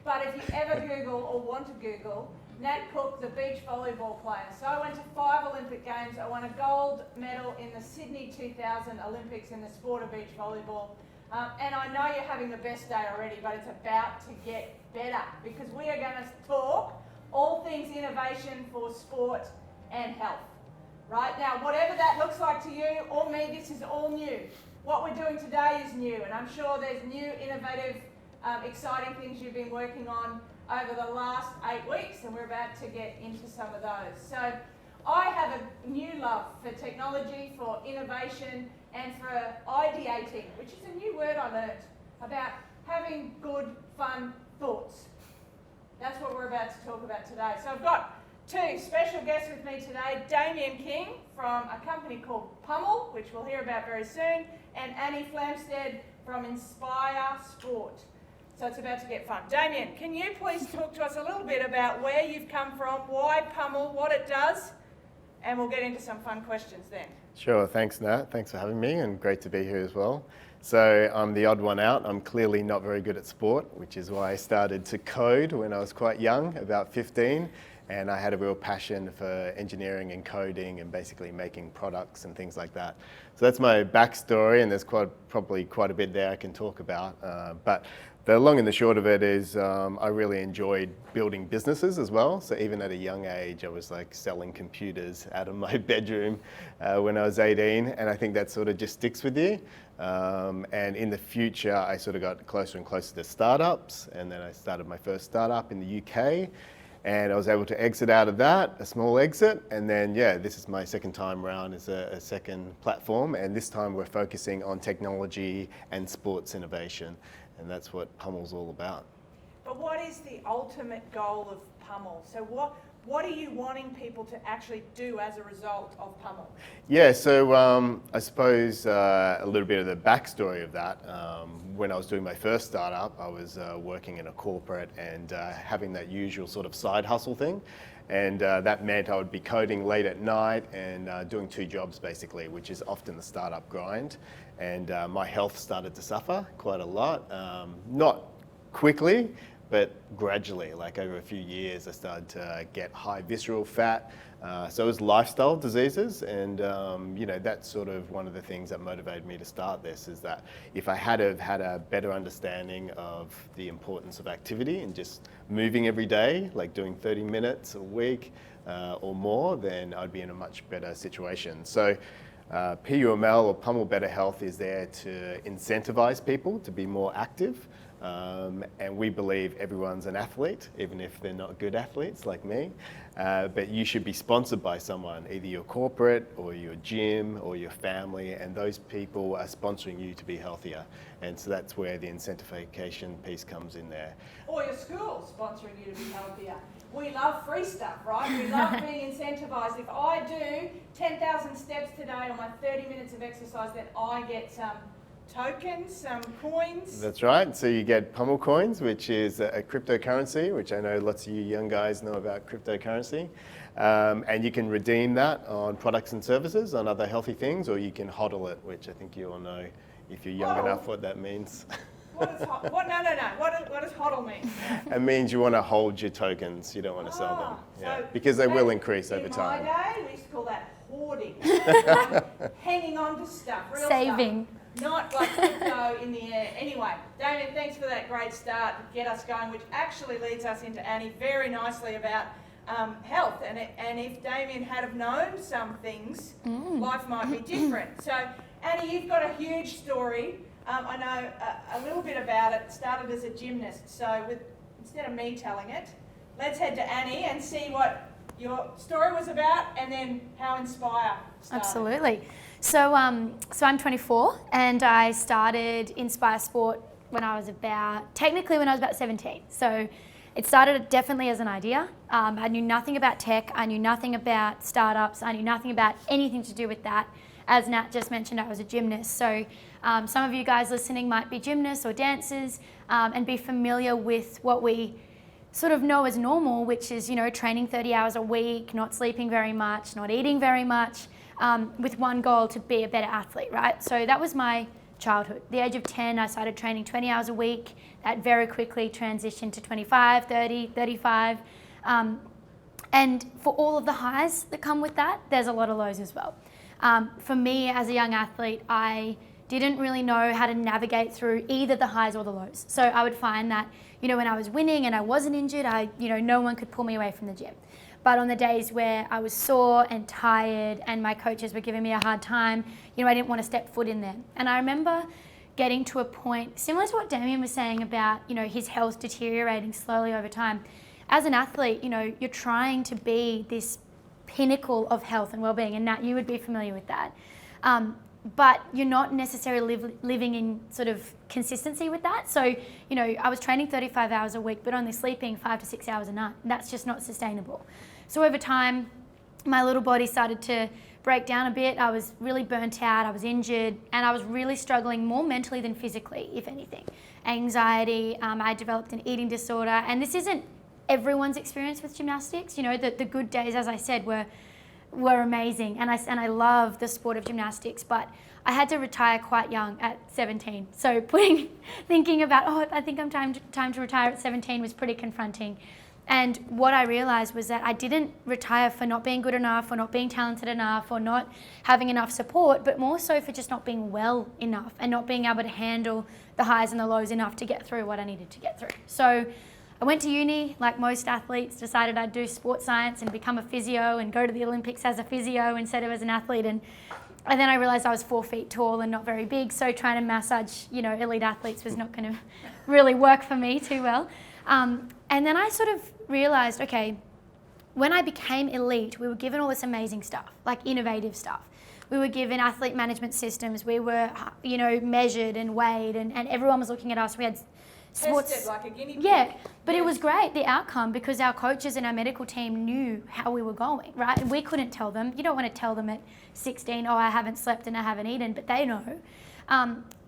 but if you ever Google or want to Google, Nat Cook, the beach volleyball player. So I went to 5 Olympic Games. I won a gold medal in the Sydney 2000 Olympics in the sport of beach volleyball. And I know you're having the best day already, but it's about to get better because we are going to talk all things innovation for sport and health. Right now, whatever that looks like to you or me, this is all new. What we're doing today is new, and I'm sure there's new, innovative, exciting things you've been working on over the last 8 weeks, and we're about to get into some of those. So I have a new love for technology, for innovation, and for ideating, which is a new word I learned, about having good, fun thoughts. That's what we're about to talk about today. So I've got 2 special guests with me today, Damien King from a company called PUML, which we'll hear about very soon, and Annie Flamstead from Inspire Sport. So it's about to get fun. Damien, can you please talk to us a little bit about where you've come from, why PUML, what it does, and we'll get into some fun questions then. Sure, thanks Nat, thanks for having me and great to be here as well. So I'm the odd one out. I'm clearly not very good at sport, which is why I started to code when I was quite young, about 15. And I had a real passion for engineering and coding and basically making products and things like that. So that's my backstory, and there's probably quite a bit there I can talk about. But the long and the short of it is I really enjoyed building businesses as well. So even at a young age, I was like selling computers out of my bedroom when I was 18. And I think that sort of just sticks with you. And in the future, I sort of got closer and closer to startups. And then I started my first startup in the UK. And I was able to exit out of that, a small exit. And then, yeah, this is my second time around as a second platform. And this time we're focusing on technology and sports innovation. And that's what PUML's all about. But what is the ultimate goal of PUML? So what are you wanting people to actually do as a result of PUML? Yeah, so I suppose a little bit of the backstory of that. When I was doing my first startup, I was working in a corporate and having that usual sort of side hustle thing. And that meant I would be coding late at night and doing 2 jobs basically, which is often the startup grind. And my health started to suffer quite a lot. Not quickly, but gradually, like over a few years, I started to get high visceral fat. So it was lifestyle diseases, and that's sort of one of the things that motivated me to start this, is that if I had have had a better understanding of the importance of activity and just moving every day, like doing 30 minutes a week or more, then I'd be in a much better situation. So PUML or PUML Better Health is there to incentivize people to be more active. And we believe everyone's an athlete, even if they're not good athletes like me. But you should be sponsored by someone, either your corporate or your gym or your family, and those people are sponsoring you to be healthier. And so that's where the incentivization piece comes in there. Or your school sponsoring you to be healthier. We love free stuff, right? We love being incentivized. If I do 10,000 steps today on my 30 minutes of exercise, then I get some tokens, some coins. That's right. So you get PUML coins, which is a cryptocurrency, which I know lots of you young guys know about cryptocurrency. And you can redeem that on products and services, on other healthy things, or you can hodl it, which I think you all know if you're young enough what that means. What does what does hodl mean? It means you want to hold your tokens. You don't want to sell them. Yeah, because they will increase over time. In my day, we used to call that hoarding. Hanging on to stuff, real saving. Stuff. Not like crypto in the air. Anyway, Damien, thanks for that great start to get us going, which actually leads us into Annie very nicely about health. And if Damien had have known some things, life might be different. So, Annie, you've got a huge story. I know a little bit about it. It started as a gymnast. So instead of me telling it, let's head to Annie and see what your story was about and then how Inspire started. Absolutely. So I'm 24 and I started Inspire Sport when I was about 17. So it started definitely as an idea. I knew nothing about tech. I knew nothing about startups. I knew nothing about anything to do with that. As Nat just mentioned, I was a gymnast. So some of you guys listening might be gymnasts or dancers and be familiar with what we sort of know as normal, which is, training 30 hours a week, not sleeping very much, not eating very much, with one goal to be a better athlete, right? So that was my childhood. The age of 10, I started training 20 hours a week. That very quickly transitioned to 25, 30, 35. And for all of the highs that come with that, there's a lot of lows as well. For me, as a young athlete, I didn't really know how to navigate through either the highs or the lows. So I would find that, when I was winning and I wasn't injured, no one could pull me away from the gym. But on the days where I was sore and tired and my coaches were giving me a hard time, I didn't want to step foot in there. And I remember getting to a point, similar to what Damien was saying about, his health deteriorating slowly over time. As an athlete, you're trying to be this pinnacle of health and well-being, and Nat, you would be familiar with that. But you're not necessarily living in sort of consistency with that. So, I was training 35 hours a week, but only sleeping 5 to 6 hours a night. That's just not sustainable. So over time, my little body started to break down a bit. I was really burnt out, I was injured, and I was really struggling more mentally than physically, if anything. Anxiety, I developed an eating disorder, and this isn't everyone's experience with gymnastics. The good days, as I said, were amazing, and I love the sport of gymnastics, but I had to retire quite young at 17. So thinking about, I think I'm time to retire at 17 was pretty confronting. And what I realized was that I didn't retire for not being good enough, or not being talented enough, or not having enough support, but more so for just not being well enough and not being able to handle the highs and the lows enough to get through what I needed to get through. So I went to uni, like most athletes, decided I'd do sports science and become a physio and go to the Olympics as a physio instead of as an athlete. And then I realized I was 4 feet tall and not very big, so trying to massage, elite athletes was not going to really work for me too well. And then I sort of realized, okay, when I became elite, we were given all this amazing stuff, like innovative stuff. We were given athlete management systems. We were, measured and weighed, and everyone was looking at us. We had sports, tested like a guinea pig. Yeah, but Yes. It was great, the outcome, because our coaches and our medical team knew how we were going, right? And we couldn't tell them. You don't want to tell them at 16, I haven't slept and I haven't eaten, but they know.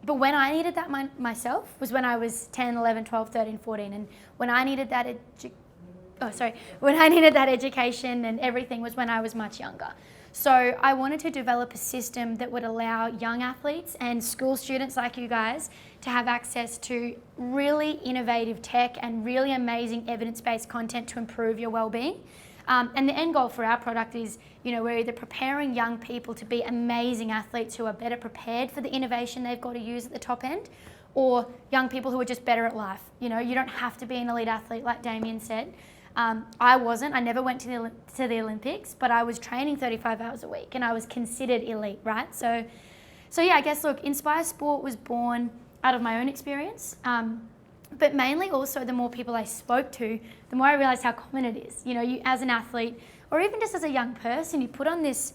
But when I needed that myself was when I was 10, 11, 12, 13, 14. And when I needed that education and everything was when I was much younger. So I wanted to develop a system that would allow young athletes and school students like you guys to have access to really innovative tech and really amazing evidence-based content to improve your well-being. And the end goal for our product is, we're either preparing young people to be amazing athletes who are better prepared for the innovation they've got to use at the top end, or young people who are just better at life. You don't have to be an elite athlete like Damien said. I wasn't. I never went to the Olympics, but I was training 35 hours a week and I was considered elite, right? So yeah, I guess, look, Inspire Sport was born out of my own experience, but mainly also the more people I spoke to, the more I realized how common it is. You as an athlete, or even just as a young person, you put on this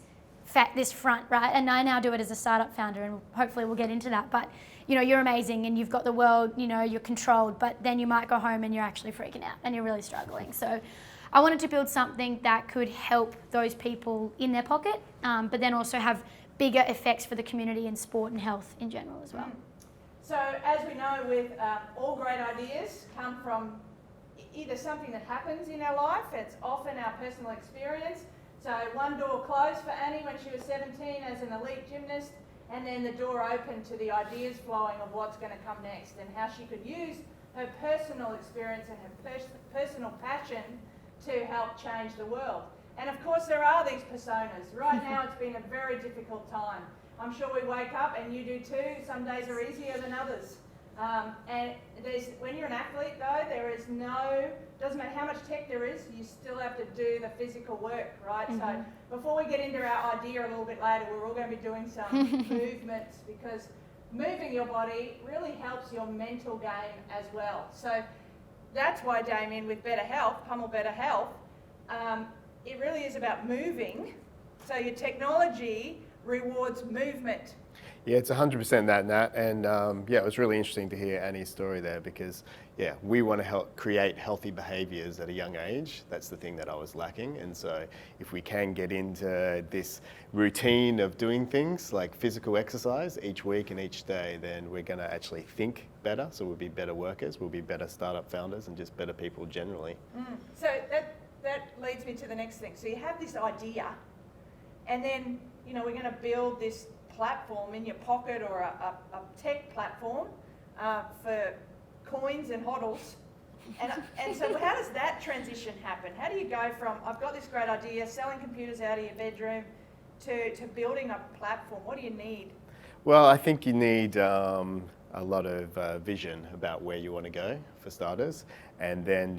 front, right? And I now do it as a startup founder, and hopefully we'll get into that. But you're amazing and you've got the world, you're controlled, but then you might go home and you're actually freaking out and you're really struggling. So I wanted to build something that could help those people in their pocket, but then also have bigger effects for the community and sport and health in general as well. So as we know, with all great ideas come from either something that happens in our life, it's often our personal experience. So one door closed for Annie when she was 17 as an elite gymnast, and then the door opened to the ideas flowing of what's going to come next and how she could use her personal experience and her personal passion to help change the world. And of course there are these personas. Right now it's been a very difficult time. I'm sure we wake up, and you do too, some days are easier than others. And when you're an athlete though, doesn't matter how much tech there is, you still have to do the physical work, right? Mm-hmm. So before we get into our idea a little bit later, we're all going to be doing some movements, because moving your body really helps your mental game as well. So that's why, Damien, with Better Health, PUML Better Health, it really is about moving. So your technology rewards movement. Yeah, it's 100% that, Nat. And it was really interesting to hear Annie's story there, because we want to help create healthy behaviours at a young age. That's the thing that I was lacking. And so if we can get into this routine of doing things like physical exercise each week and each day, then we're going to actually think better. So we'll be better workers, we'll be better startup founders, and just better people generally. So that leads me to the next thing. So you have this idea, and then we're going to build this platform in your pocket or a tech platform for coins and hodls. And so how does that transition happen? How do you go from, I've got this great idea, selling computers out of your bedroom, to building a platform? What do you need? Well, I think you need a lot of vision about where you want to go, for starters. And then,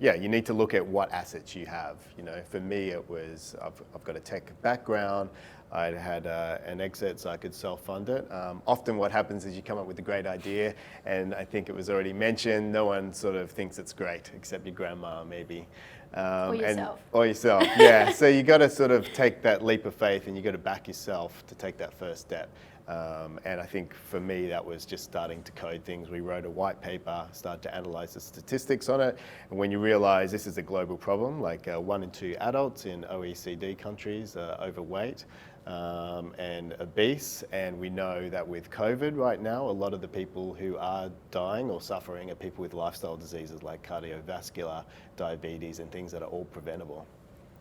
you need to look at what assets you have. You know, for me, it was, I've got a tech background. I had an exit, so I could self-fund it. Often what happens is you come up with a great idea, and I think it was already mentioned, no one sort of thinks it's great, except your grandma, maybe. Or yourself. Or yourself, yeah. So you got to sort of take that leap of faith, and you got to back yourself to take that first step. And I think for me, that was just starting to code things. We wrote a white paper, started to analyze the statistics on it. And when you realize this is a global problem, like 1 in 2 adults in OECD countries are overweight and obese. And we know that with COVID right now, a lot of the people who are dying or suffering are people with lifestyle diseases like cardiovascular, diabetes, and things that are all preventable.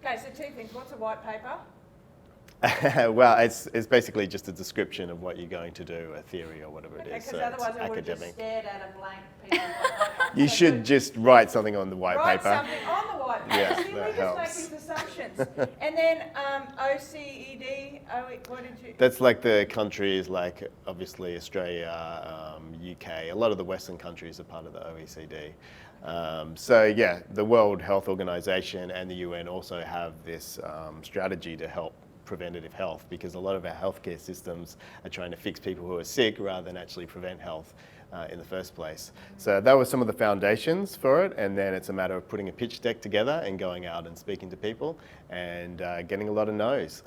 Okay, so 2 things. What's a white paper? Well, it's basically just a description of what you're going to do, a theory or whatever it is. Because So otherwise it's I would have just academic. stared at a blank piece of paper. You should just write something on the white Write paper. something on the white paper. Yeah, See, that we helps. just make these assumptions. And then OECD, what did you... That's like the countries like obviously Australia, UK, a lot of the Western countries are part of the OECD. The World Health Organization and the UN also have this strategy to help preventative health, because a lot of our healthcare systems are trying to fix people who are sick rather than actually prevent health in the first place. So that was some of the foundations for it, and then it's a matter of putting a pitch deck together and going out and speaking to people and getting a lot of no's.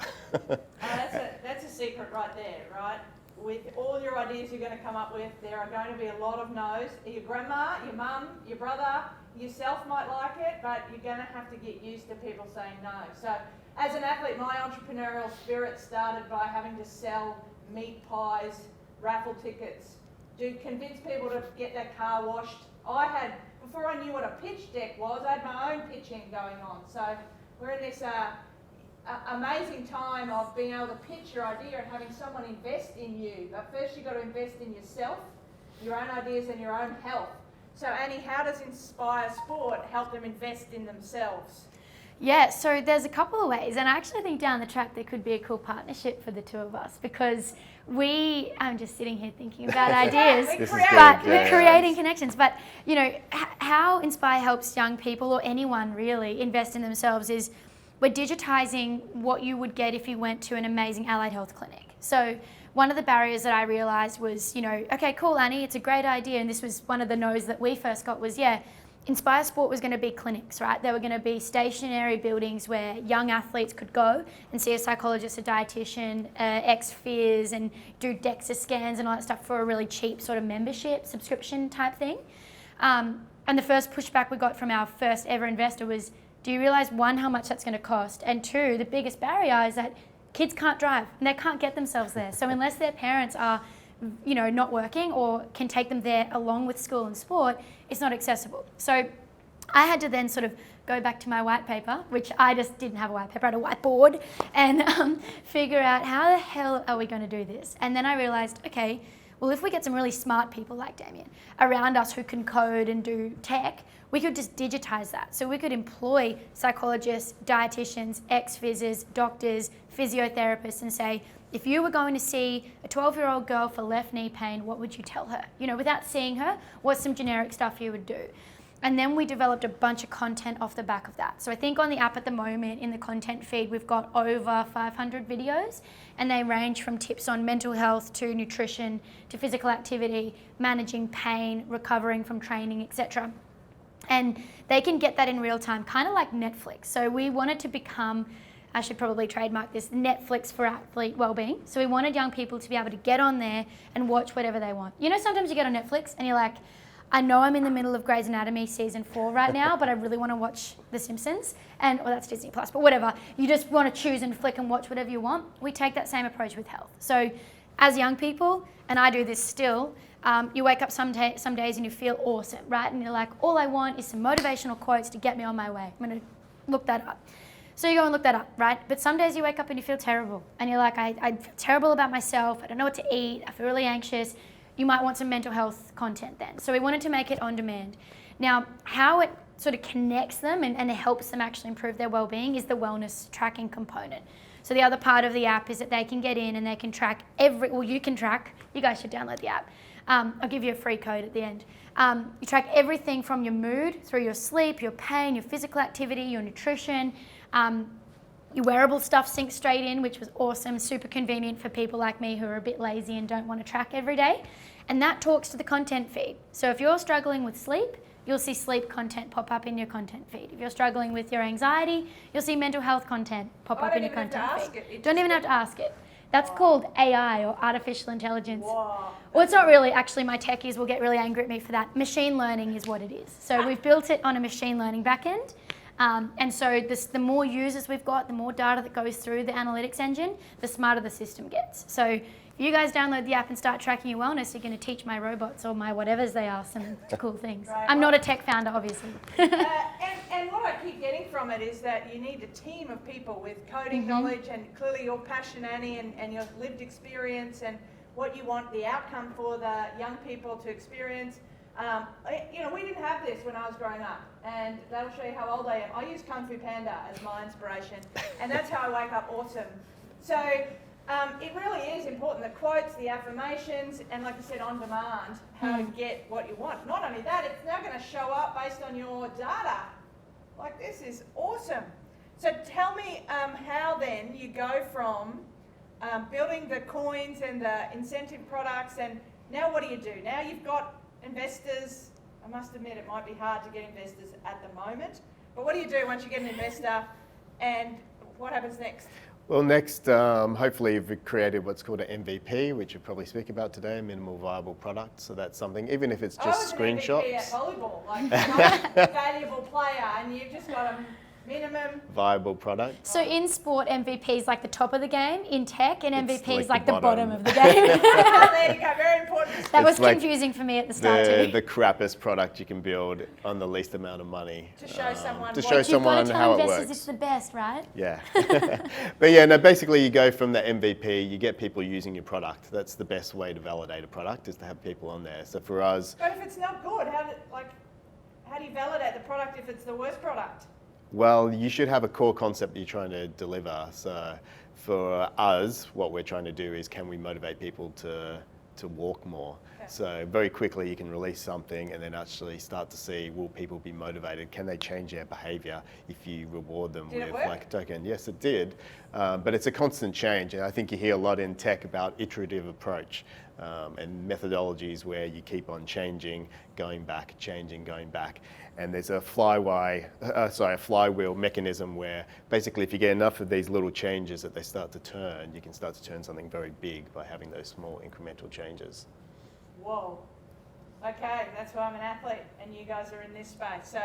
That's a secret right there, right? With all your ideas you're going to come up with, there are going to be a lot of no's. Your grandma, your mum, your brother, yourself might like it, but you're going to have to get used to people saying no. So as an athlete, my entrepreneurial spirit started by having to sell meat pies, raffle tickets, to convince people to get their car washed. Before I knew what a pitch deck was, I had my own pitching going on. So we're in this amazing time of being able to pitch your idea and having someone invest in you. But first you've got to invest in yourself, your own ideas and your own health. So Annie, how does Inspire Sport help them invest in themselves? Yeah, so there's a couple of ways, and I actually think down the track there could be a cool partnership for the two of us, because I'm just sitting here thinking about ideas, we're creating connections. But you know, how Inspire helps young people or anyone really invest in themselves is we're digitizing what you would get if you went to an amazing allied health clinic. So one of the barriers that I realized was, okay, cool, Annie, it's a great idea, and this was one of the no's that we first got was, Inspire Sport was going to be clinics, right? There were going to be stationary buildings where young athletes could go and see a psychologist, a dietitian, ex-phys, and do DEXA scans and all that stuff for a really cheap sort of membership, subscription type thing. And the first pushback we got from our first ever investor was, do you realize, 1, how much that's going to cost? And 2, the biggest barrier is that kids can't drive and they can't get themselves there. So unless their parents are not working or can take them there along with school and sport, it's not accessible. So I had to then sort of go back to my white paper, which I just didn't have a white paper, I had a whiteboard, and figure out how the hell are we going to do this? And then I realized, okay, well, if we get some really smart people like Damien around us who can code and do tech, we could just digitize that. So we could employ psychologists, dietitians, ex-physicians, doctors, physiotherapists, and say, if you were going to see a 12-year-old girl for left knee pain, what would you tell her? Without seeing her, what's some generic stuff you would do? And then we developed a bunch of content off the back of that. So I think on the app at the moment, in the content feed, we've got over 500 videos, and they range from tips on mental health to nutrition to physical activity, managing pain, recovering from training, etc. And they can get that in real time, kind of like Netflix. So we wanted to become, I should probably trademark this, Netflix for athlete wellbeing. So we wanted young people to be able to get on there and watch whatever they want. Sometimes you get on Netflix and you're like, I know I'm in the middle of Grey's Anatomy season 4 right now, but I really want to watch The Simpsons. That's Disney Plus, but whatever. You just want to choose and flick and watch whatever you want. We take that same approach with health. So as young people, and I do this still, you wake up some days and you feel awesome, right? And you're like, all I want is some motivational quotes to get me on my way. I'm going to look that up. So you go and look that up, right? But some days you wake up and you feel terrible. And you're like, I feel terrible about myself. I don't know what to eat. I feel really anxious. You might want some mental health content then. So we wanted to make it on demand. Now, how it sort of connects them and it helps them actually improve their well-being is the wellness tracking component. So the other part of the app is that they can get in and they can track you can track, you guys should download the app. I'll give you a free code at the end. You track everything from your mood through your sleep, your pain, your physical activity, your nutrition. Your wearable stuff syncs straight in, which was awesome, super convenient for people like me who are a bit lazy and don't want to track every day. And that talks to the content feed. So if you're struggling with sleep, you'll see sleep content pop up in your content feed. If you're struggling with your anxiety, you'll see mental health content pop up in your content feed. Don't even have to ask it. That's called AI, or artificial intelligence. Whoa. Well, it's not really. Actually, my techies will get really angry at me for that. Machine learning is what it is. So we've built it on a machine learning backend. And so the more users we've got, the more data that goes through the analytics engine, the smarter the system gets. So if you guys download the app and start tracking your wellness, you're going to teach my robots or my whatevers they are some cool things. Right. I'm not a tech founder, obviously. And what I keep getting from it is that you need a team of people with coding knowledge and clearly your passion, Annie, and your lived experience and what you want the outcome for the young people to experience. We didn't have this when I was growing up, and that'll show you how old I am. I use Kung Fu Panda as my inspiration, and that's how I wake up awesome. So it really is important, the quotes, the affirmations, and like I said, on demand, how to get what you want. Not only that, it's now going to show up based on your data. Like, this is awesome. So tell me how then you go from building the coins and the incentive products, and now what do? Now you've got investors. I must admit it might be hard to get investors at the moment, but what do you do once you get an investor, and what happens next? Well, next, hopefully you've created what's called an MVP, which you'll probably speak about today, minimal viable product. So that's something, even if it's just screenshots. MVP at volleyball, like not a valuable player, and you've just got a minimum viable product. So in sport, MVP is like the top of the game. In tech, an MVP is like the bottom. bottom of the game. there you go, very important. That was It's like confusing for me at the start too. the crappiest product you can build on the least amount of money. To show someone to what- show You've got someone to tell how it investors works. it's the best, right? Yeah. But yeah, no, basically you go from the MVP, you get people using your product. That's the best way to validate a product, is to have people on there. So for us, But if it's not good, how do you validate the product if it's the worst product? well, you should have a core concept that you're trying to deliver. So for us, what we're trying to do is, can we motivate people to walk more? Okay. So very quickly you can release something and then actually start to see, will people be motivated? Can they change their behavior if you reward them Did it with work? like a token? Yes, it did. But it's a constant change. And I think you hear a lot in tech about iterative approach and methodologies where you keep on changing, going back, changing, going back. And there's a flywheel mechanism where basically if you get enough of these little changes that they start to turn, you can start to turn something very big by having those small incremental changes. Whoa. Okay, that's why I'm an athlete, and you guys are in this space. So,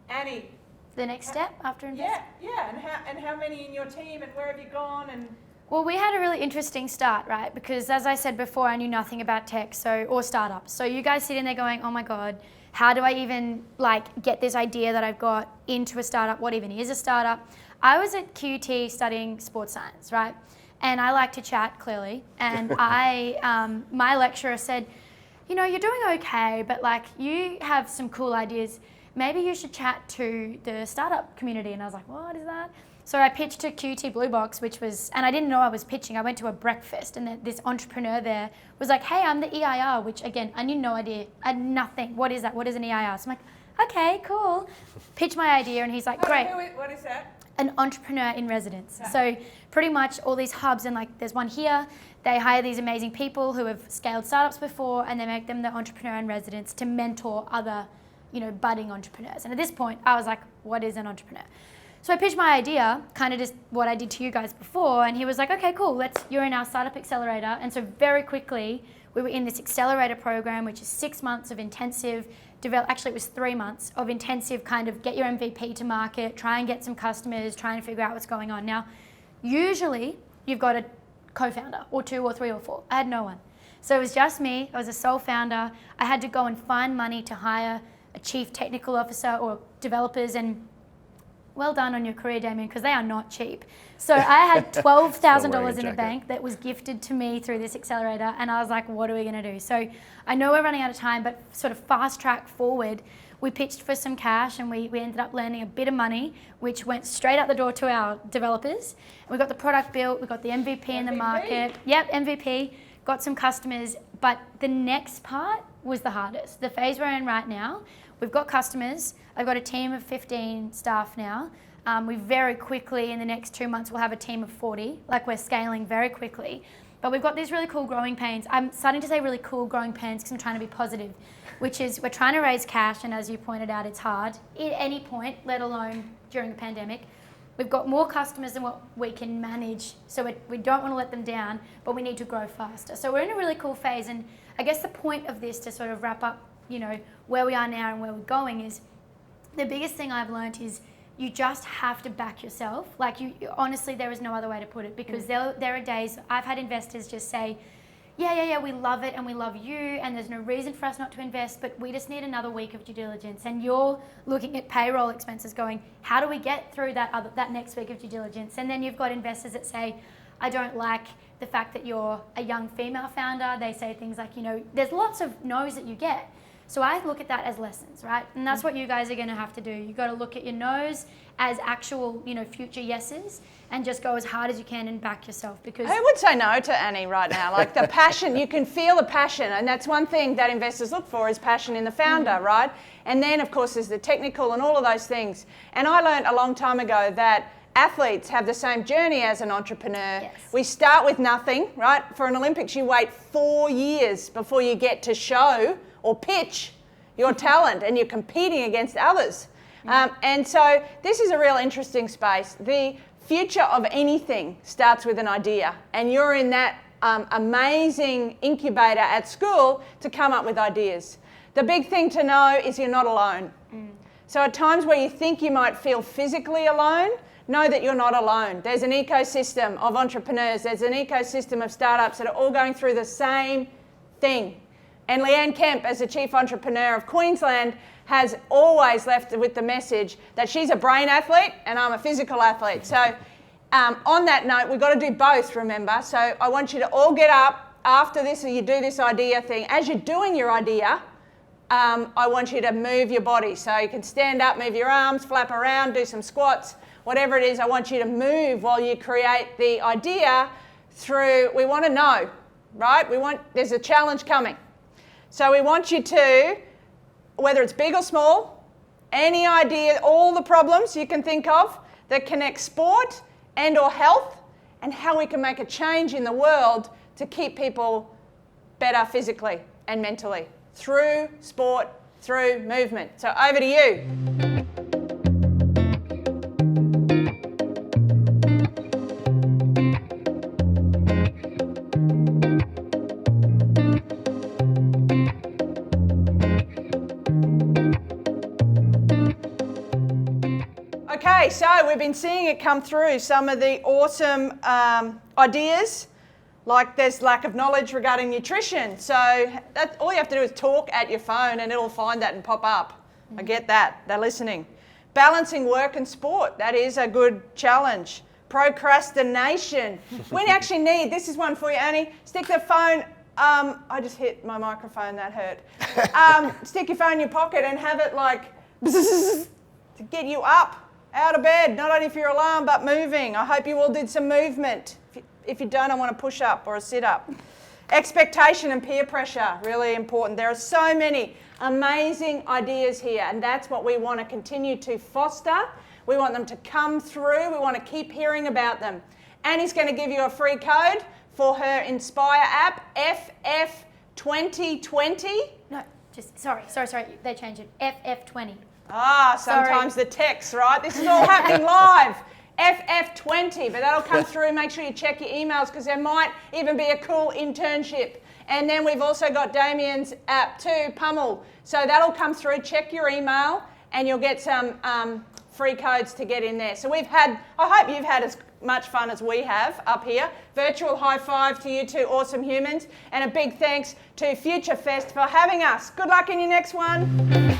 Annie. The next step after investing. Yeah, and how many in your team, and where have you gone? And Well, we had a really interesting start, right? Because as I said before, I knew nothing about tech or startups. So you guys sitting there going, oh my God, how do I even get this idea that I've got into a startup? What even is a startup? I was at QT studying sports science, right? And I like to chat, clearly. And my lecturer said, you're doing okay, but you have some cool ideas. Maybe you should chat to the startup community. And I was like, what is that? So I pitched to QT Blue Box, and I didn't know I was pitching. I went to a breakfast, and this entrepreneur there was like, hey, I'm the EIR, which again, I knew no idea. I had nothing. What is that? What is an EIR? So I'm like, okay, cool. Pitch my idea, and he's like, great. What is that? An entrepreneur in residence. Okay. So pretty much all these hubs, and there's one here, they hire these amazing people who have scaled startups before, and they make them the entrepreneur in residence to mentor other, budding entrepreneurs. And at this point, I was like, what is an entrepreneur? So I pitched my idea, kind of just what I did to you guys before, and he was like, okay, cool, you're in our startup accelerator. And so very quickly, we were in this accelerator program, which is 6 months of intensive actually it was 3 months of intensive kind of get your MVP to market, try and get some customers, try and figure out what's going on. Now, usually you've got a co-founder or 2 or 3 or 4. I had no one. So it was just me. I was a sole founder. I had to go and find money to hire a chief technical officer or developers, and well done on your career, Damien, because they are not cheap. So I had $12,000 in the bank that was gifted to me through this accelerator, and I was like, what are we going to do? So I know we're running out of time, but sort of fast track forward, we pitched for some cash, and we ended up landing a bit of money, which went straight out the door to our developers. We got the product built, we got the MVP in the market. Yep, MVP, got some customers, but the next part was the hardest. The phase we're in right now, we've got customers. I've got a team of 15 staff now. We very quickly, in the next 2 months, we'll have a team of 40. Like, we're scaling very quickly. But we've got these really cool growing pains. I'm starting to say really cool growing pains because I'm trying to be positive, which is we're trying to raise cash, and as you pointed out, it's hard at any point, let alone during the pandemic. We've got more customers than what we can manage, so we don't want to let them down, but we need to grow faster. So we're in a really cool phase, and I guess the point of this, to sort of wrap up, you know, where we are now and where we're going, is the biggest thing I've learned is you just have to back yourself. Like, you honestly, there is no other way to put it, because there are days I've had investors just say, yeah, we love it and we love you and there's no reason for us not to invest, but we just need another week of due diligence. And you're looking at payroll expenses going, how do we get through that next week of due diligence? And then you've got investors that say, I don't like the fact that you're a young female founder. They say things like, you know, there's lots of no's that you get. So I look at that as lessons, right? And that's what you guys are going to have to do. You've got to look at your no's as actual, you know, future yeses, and just go as hard as you can and back yourself. Because who would say no to Annie right now? Like, the passion, you can feel the passion, and that's one thing that investors look for, is passion in the founder, right? And then, of course, there's the technical and all of those things. And I learned a long time ago that athletes have the same journey as an entrepreneur. Yes. We start with nothing, right? For an Olympics, you wait 4 years before you get to show or pitch your talent, and you're competing against others. And so this is a real interesting space. The future of anything starts with an idea, and you're in that amazing incubator at school to come up with ideas. The big thing to know is you're not alone. So at times where you think you might feel physically alone, know that you're not alone. There's an ecosystem of entrepreneurs, there's an ecosystem of startups that are all going through the same thing. And Leanne Kemp, as the Chief Entrepreneur of Queensland, has always left with the message that she's a brain athlete and I'm a physical athlete. So on that note, we've got to do both, remember. So I want you to all get up after this, and you do this idea thing. As you're doing your idea, I want you to move your body. So you can stand up, move your arms, flap around, do some squats, whatever it is. I want you to move while you create the idea through, we want to know, right? There's a challenge coming. So we want you to, whether it's big or small, any idea, all the problems you can think of that connect sport and or health, and how we can make a change in the world to keep people better physically and mentally through sport, through movement. So over to you. Okay, so we've been seeing it come through, some of the awesome ideas, like there's lack of knowledge regarding nutrition. So all you have to do is talk at your phone and it'll find that and pop up. I get that, they're listening. Balancing work and sport, that is a good challenge. Procrastination. We actually need, this is one for you, Annie, stick the phone, I just hit my microphone, that hurt. Stick your phone in your pocket and have it like, to get you up. Out of bed, not only for your alarm, but moving. I hope you all did some movement. If you don't, I want a push-up or a sit-up. Expectation and peer pressure, really important. There are so many amazing ideas here, and that's what we want to continue to foster. We want them to come through. We want to keep hearing about them. Annie's going to give you a free code for her Inspire app, FF2020. No, just, sorry, they changed it, FF20. Sometimes the text, right? This is all happening live. FF20, but that'll come through. Make sure you check your emails, because there might even be a cool internship. And then we've also got Damien's app too, PUML. So that'll come through. Check your email and you'll get some free codes to get in there. So I hope you've had as much fun as we have up here. Virtual high five to you two awesome humans, and a big thanks to FutureFest for having us. Good luck in your next one.